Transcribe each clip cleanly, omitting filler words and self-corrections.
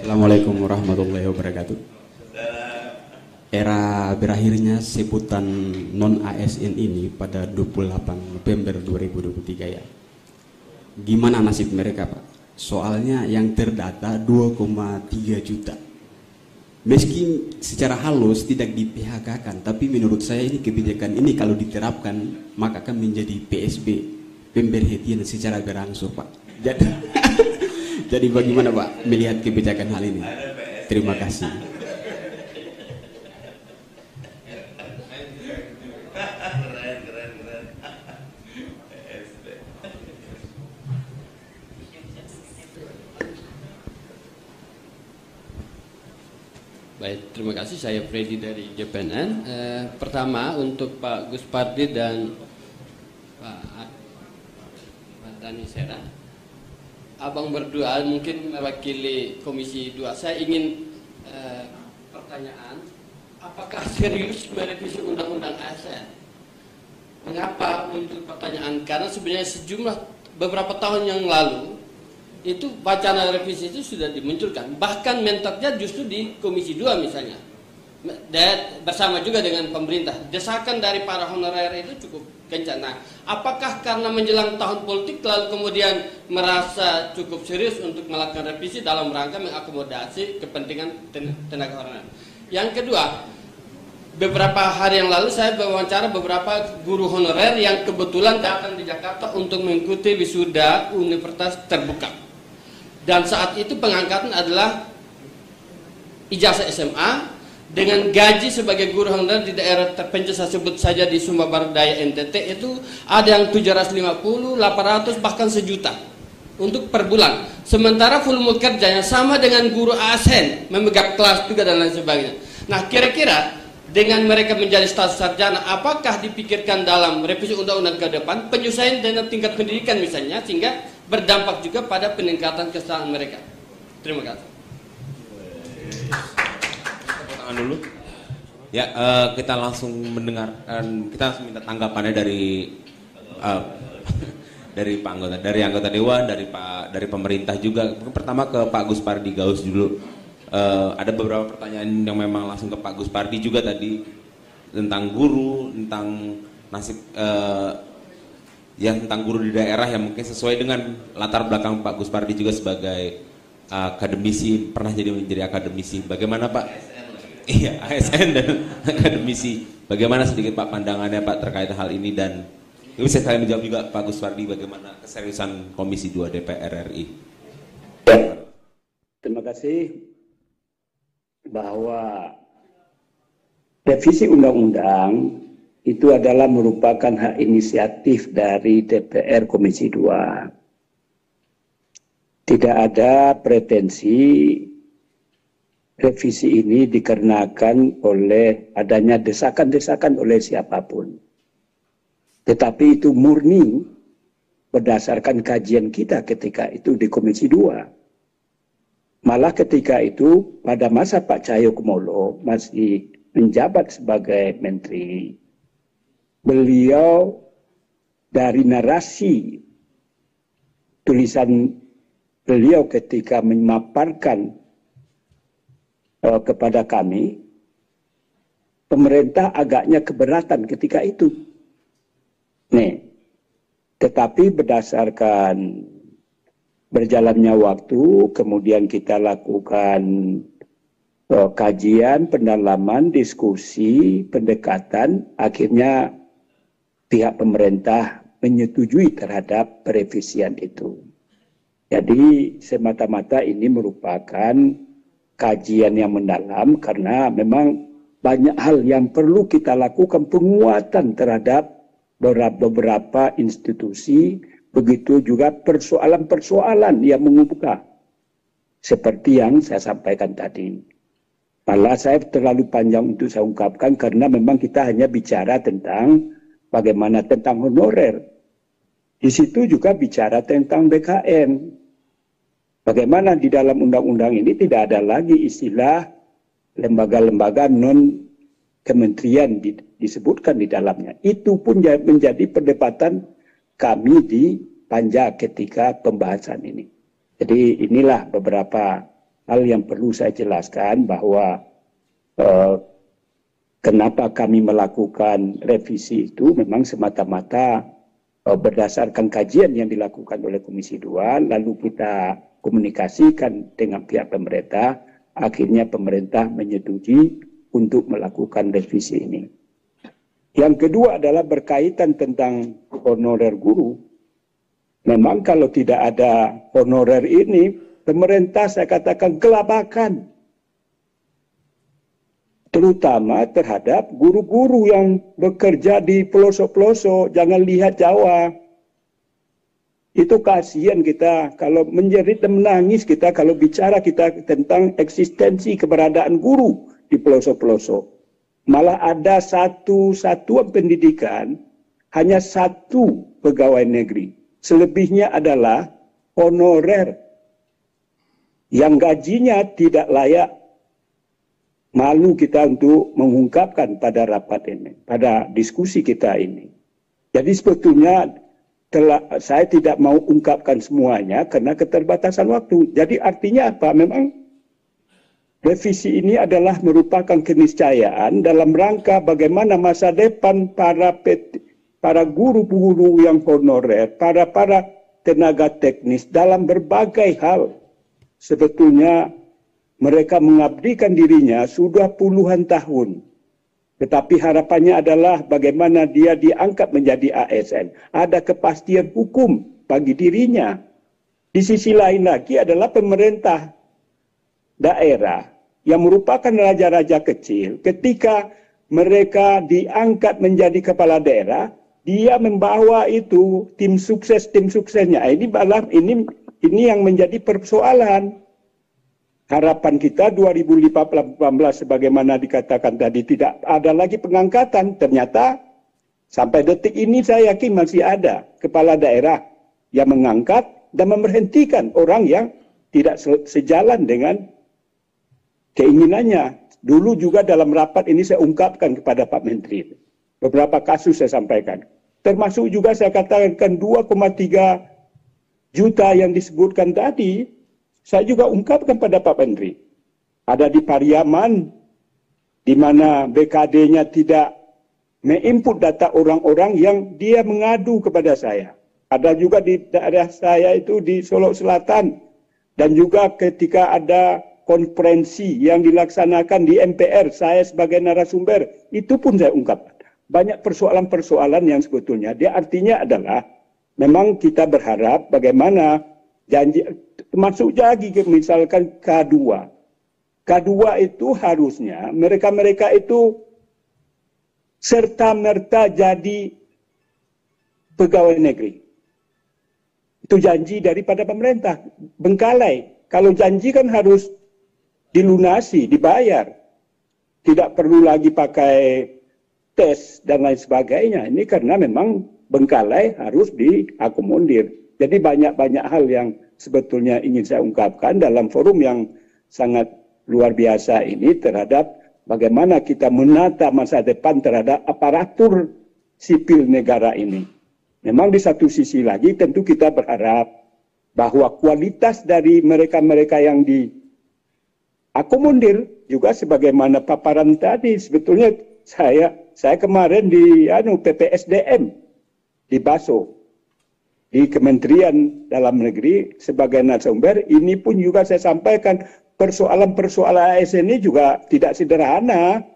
Assalamualaikum warahmatullahi wabarakatuh. Era berakhirnya sebutan non-ASN ini pada 28 November 2023 ya. Gimana nasib mereka, Pak? Soalnya yang terdata 2,3 juta. Meski secara halus tidak di PHK-kan, tapi menurut saya ini kebijakan ini kalau diterapkan maka akan menjadi PSB, pemberhentian secara berangsur, Pak. Jadi bagaimana, Pak, melihat kebijakan hal ini? Terima kasih. Baik, terima kasih. Saya Freddy dari JPNN. Pertama untuk Pak Gus Pardi dan Pak Dani Sera. Abang berdua mungkin mewakili Komisi 2. Saya ingin pertanyaan, apakah serius merevisi Undang-Undang ASN? Mengapa muncul pertanyaan? Karena sebenarnya sejumlah beberapa tahun yang lalu itu wacana revisi itu sudah dimunculkan, bahkan mentoknya justru di Komisi 2 misalnya, dan bersama juga dengan pemerintah. Desakan dari para honorer itu cukup kencang. Nah, apakah karena menjelang tahun politik lalu kemudian merasa cukup serius untuk melakukan revisi dalam rangka mengakomodasi kepentingan tenaga honorer? Yang kedua, beberapa hari yang lalu saya wawancara beberapa guru honorer yang kebetulan datang di Jakarta untuk mengikuti wisuda Universitas Terbuka. Dan saat itu pengangkatan adalah ijazah SMA dengan gaji sebagai guru honorer di daerah terpencil, saya sebut saja di Sumba Barat Daya NTT, itu ada yang 750, 800 bahkan sejuta untuk per bulan. Sementara volume kerjanya sama dengan guru ASN, memegang kelas juga dan lain sebagainya. Nah, kira-kira dengan mereka menjadi status sarjana, apakah dipikirkan dalam revisi undang-undang ke depan penyesuaian dengan tingkat pendidikan misalnya, sehingga berdampak juga pada peningkatan kesejahteraan mereka? Terima kasih. Tangan dulu. Ya, kita langsung mendengarkan, kita langsung minta tanggapannya dari dari Pak anggota, dari anggota dewan, dari pemerintah juga. Pertama ke Pak Gus Pardi Gaus dulu. Ada beberapa pertanyaan yang memang langsung ke Pak Gus Pardi juga tadi tentang guru, tentang nasib tentang guru di daerah yang mungkin sesuai dengan latar belakang Pak Gus Pardi juga sebagai akademisi, pernah menjadi akademisi. Bagaimana Pak? Iya, ASN dan akademisi. Bagaimana sedikit Pak pandangannya Pak terkait hal ini, dan bisa saya menjawab juga Pak Gus Pardi bagaimana keseriusan Komisi 2 DPR RI? Terima kasih. Bahwa revisi undang-undang itu adalah merupakan hak inisiatif dari DPR Komisi 2. Tidak ada pretensi revisi ini dikarenakan oleh adanya desakan-desakan oleh siapapun. Tetapi itu murni berdasarkan kajian kita ketika itu di Komisi 2. Malah ketika itu pada masa Pak Cahyokumolo masih menjabat sebagai menteri, beliau dari narasi tulisan beliau ketika memaparkan kepada kami, pemerintah agaknya keberatan ketika itu. Tetapi berdasarkan berjalannya waktu, kemudian kita lakukan kajian, pendalaman, diskusi, pendekatan, akhirnya pihak pemerintah menyetujui terhadap perevisian itu. Jadi semata-mata ini merupakan kajian yang mendalam karena memang banyak hal yang perlu kita lakukan penguatan terhadap beberapa institusi. Begitu juga persoalan-persoalan yang mengemuka. Seperti yang saya sampaikan tadi. Malah saya terlalu panjang untuk saya ungkapkan karena memang kita hanya bicara tentang bagaimana tentang honorer. Di situ juga bicara tentang BKN. Bagaimana di dalam undang-undang ini tidak ada lagi istilah lembaga-lembaga non kementerian disebutkan di dalamnya. Itu pun menjadi perdebatan kami di Panja ketika pembahasan ini. Jadi inilah beberapa hal yang perlu saya jelaskan bahwa kenapa kami melakukan revisi itu memang semata-mata berdasarkan kajian yang dilakukan oleh Komisi 2, lalu kita komunikasikan dengan pihak pemerintah, akhirnya pemerintah menyetujui untuk melakukan revisi ini. Yang kedua adalah berkaitan tentang honorer guru. Memang kalau tidak ada honorer ini, pemerintah saya katakan kelabakan. Terutama terhadap guru-guru yang bekerja di pelosok-pelosok, jangan lihat Jawa. Itu kasihan kita kalau menjerit dan menangis kita kalau bicara kita tentang eksistensi keberadaan guru di pelosok-pelosok. Malah ada satu satuan pendidikan, hanya satu pegawai negeri. Selebihnya adalah honorer yang gajinya tidak layak. Malu kita untuk mengungkapkan pada rapat ini, pada diskusi kita ini. Jadi sebetulnya saya tidak mau ungkapkan semuanya karena keterbatasan waktu. Jadi artinya apa? Memang revisi ini adalah merupakan keniscayaan dalam rangka bagaimana masa depan para guru-guru yang honorer, para tenaga teknis dalam berbagai hal. Sebetulnya mereka mengabdikan dirinya sudah puluhan tahun. Tetapi harapannya adalah bagaimana dia diangkat menjadi ASN. Ada kepastian hukum bagi dirinya. Di sisi lain lagi adalah pemerintah daerah yang merupakan raja-raja kecil. Ketika mereka diangkat menjadi kepala daerah, dia membawa itu tim suksesnya. Ini yang menjadi persoalan. Harapan kita 2018 sebagaimana dikatakan tadi tidak ada lagi pengangkatan. Ternyata sampai detik ini saya yakin masih ada kepala daerah yang mengangkat dan memberhentikan orang yang tidak sejalan dengan keinginannya. Dulu juga dalam rapat ini saya ungkapkan kepada Pak Menteri. Beberapa kasus saya sampaikan. Termasuk juga saya katakan 2,3 juta yang disebutkan tadi. Saya juga ungkapkan pada Pak Menteri. Ada di Pariaman, di mana BKD-nya tidak menginput data orang-orang yang dia mengadu kepada saya. Ada juga di daerah saya itu di Solo Selatan. Dan juga ketika ada konferensi yang dilaksanakan di MPR, saya sebagai narasumber, itu pun saya ungkapkan. Banyak persoalan-persoalan yang sebetulnya, dia artinya adalah, memang kita berharap bagaimana janji, termasuk lagi misalkan K2. K2 itu harusnya mereka-mereka itu serta-merta jadi pegawai negeri. Itu janji daripada pemerintah. Bengkalai. Kalau janji kan harus dilunasi, dibayar. Tidak perlu lagi pakai tes dan lain sebagainya. Ini karena memang bengkalai harus diakomodir. Jadi banyak-banyak hal yang sebetulnya ingin saya ungkapkan dalam forum yang sangat luar biasa ini terhadap bagaimana kita menata masa depan terhadap aparatur sipil negara ini. Memang di satu sisi lagi tentu kita berharap bahwa kualitas dari mereka-mereka yang diakomodir juga sebagaimana paparan tadi. Sebetulnya saya kemarin di PPSDM di Baso, di Kementerian Dalam Negeri sebagai narasumber, ini pun juga saya sampaikan persoalan-persoalan ASN ini juga tidak sederhana,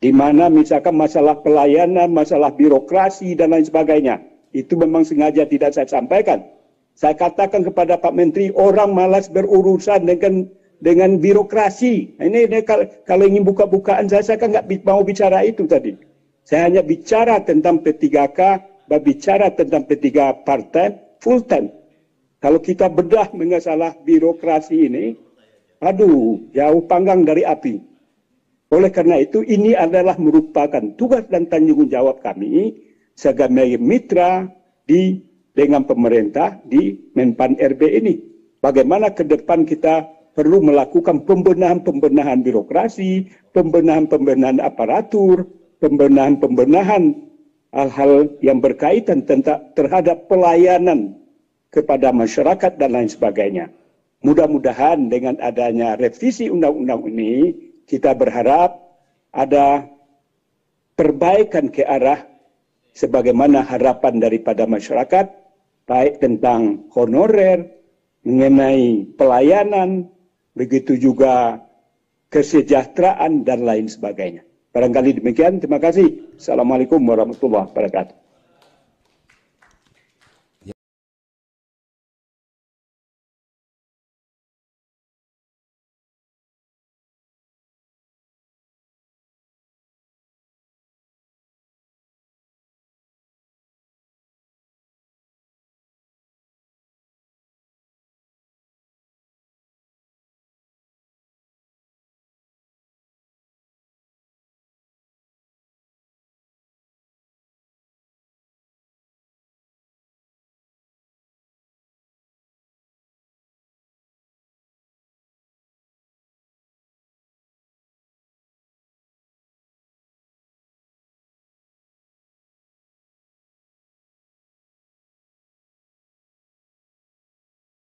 di mana misalkan masalah pelayanan, masalah birokrasi dan lain sebagainya. Itu memang sengaja tidak saya sampaikan. Saya katakan kepada Pak Menteri, orang malas berurusan dengan birokrasi. Ini kalau ingin buka-bukaan saya kan nggak mau bicara itu tadi. Saya hanya bicara tentang P3K, berbicara tentang P3 part-time, full-time. Kalau kita bedah masalah birokrasi ini, aduh, jauh panggang dari api. Oleh karena itu, ini adalah merupakan tugas dan tanggung jawab kami sebagai mitra dengan pemerintah di Menpan RB ini. Bagaimana ke depan kita perlu melakukan pembenahan-pembenahan birokrasi, pembenahan-pembenahan aparatur, pembenahan-pembenahan hal-hal yang berkaitan terhadap pelayanan kepada masyarakat dan lain sebagainya. mudah-mudahan dengan adanya revisi undang-undang ini, kita berharap ada perbaikan ke arah sebagaimana harapan daripada masyarakat, baik tentang honorer, mengenai pelayanan, begitu juga kesejahteraan dan lain sebagainya. Barangkali demikian, terima kasih. Assalamualaikum warahmatullahi wabarakatuh.